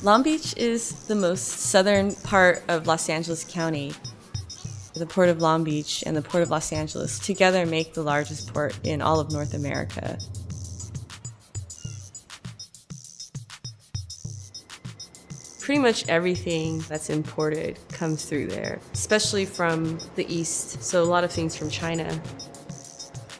Long Beach is the most southern part of Los Angeles County. The Port of Long Beach and the Port of Los Angeles together make the largest port in all of North America. Pretty much everything that's imported comes through there, especially from the east, so a lot of things from China.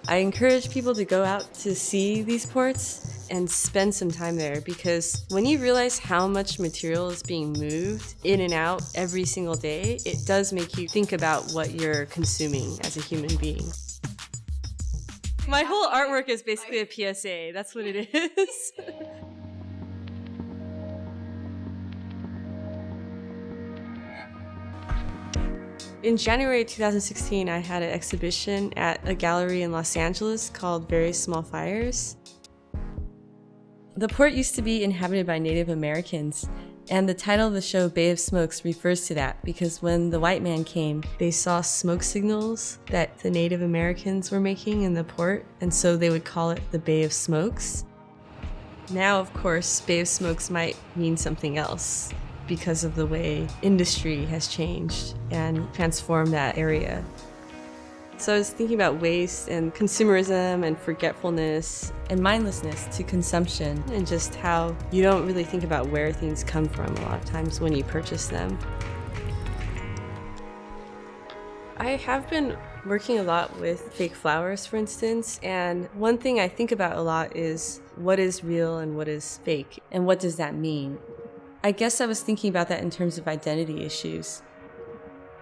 I encourage people to go out to see these ports and spend some time there, because when you realize how much material is being moved in and out every single day, it does make you think about what you're consuming as a human being. My whole artwork is basically a PSA. That's what it is. In January 2016, I had an exhibition at a gallery in Los Angeles called Very Small Fires. The port used to be inhabited by Native Americans, and the title of the show, Bay of Smokes, refers to that because when the white man came, they saw smoke signals that the Native Americans were making in the port, and so they would call it the Bay of Smokes. Now, of course, Bay of Smokes might mean something else because of the way industry has changed and transformed that area. So I was thinking about waste and consumerism and forgetfulness and mindlessness to consumption, and just how you don't really think about where things come from a lot of times when you purchase them. I have been working a lot with fake flowers, for instance, and one thing I think about a lot is what is real and what is fake, and what does that mean? I guess I was thinking about that in terms of identity issues.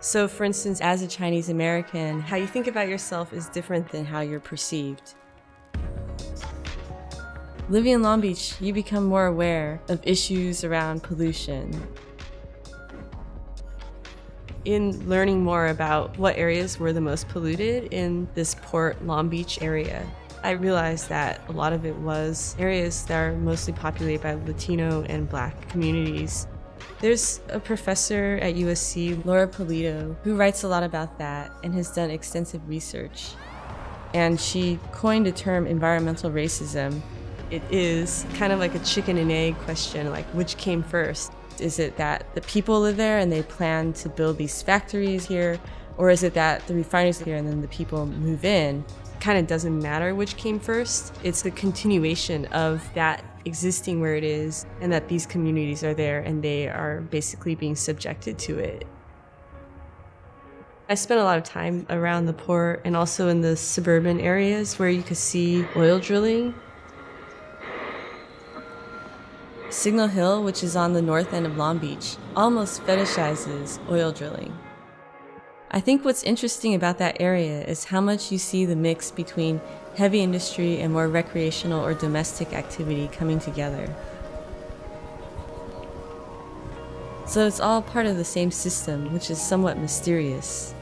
So for instance, as a Chinese American, how you think about yourself is different than how you're perceived. Living in Long Beach, you become more aware of issues around pollution. In learning more about what areas were the most polluted in this Port Long Beach area, I realized that a lot of it was areas that are mostly populated by Latino and Black communities. There's a professor at USC, Laura Polito, who writes a lot about that and has done extensive research. And she coined a term, environmental racism. It is kind of like a chicken and egg question, like which came first? Is it that the people live there and they plan to build these factories here? Or is it that the refineries are here and then the people move in? Kind of doesn't matter which came first. It's the continuation of that existing where it is, and that these communities are there and they are basically being subjected to it. I spent a lot of time around the port and also in the suburban areas where you could see oil drilling. Signal Hill, which is on the north end of Long Beach, almost fetishizes oil drilling. I think what's interesting about that area is how much you see the mix between heavy industry and more recreational or domestic activity coming together. So it's all part of the same system, which is somewhat mysterious.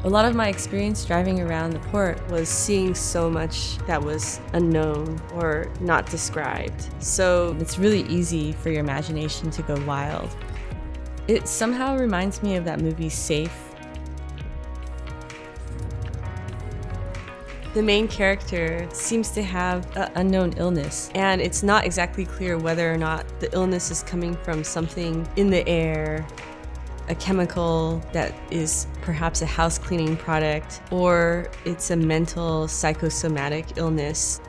A lot of my experience driving around the port was seeing so much that was unknown or not described. So it's really easy for your imagination to go wild. It somehow reminds me of that movie Safe. The main character seems to have an unknown illness, and it's not exactly clear whether or not the illness is coming from something in the air, a chemical that is perhaps a house cleaning product, or it's a mental psychosomatic illness.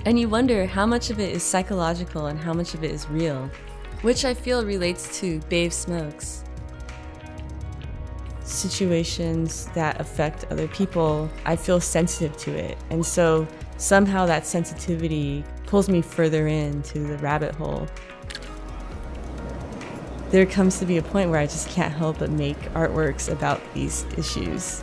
And you wonder how much of it is psychological and how much of it is real, which I feel relates to Bay of Smokes. Situations that affect other people, I feel sensitive to it, and so somehow that sensitivity pulls me further into the rabbit hole. There comes to be a point where I just can't help but make artworks about these issues.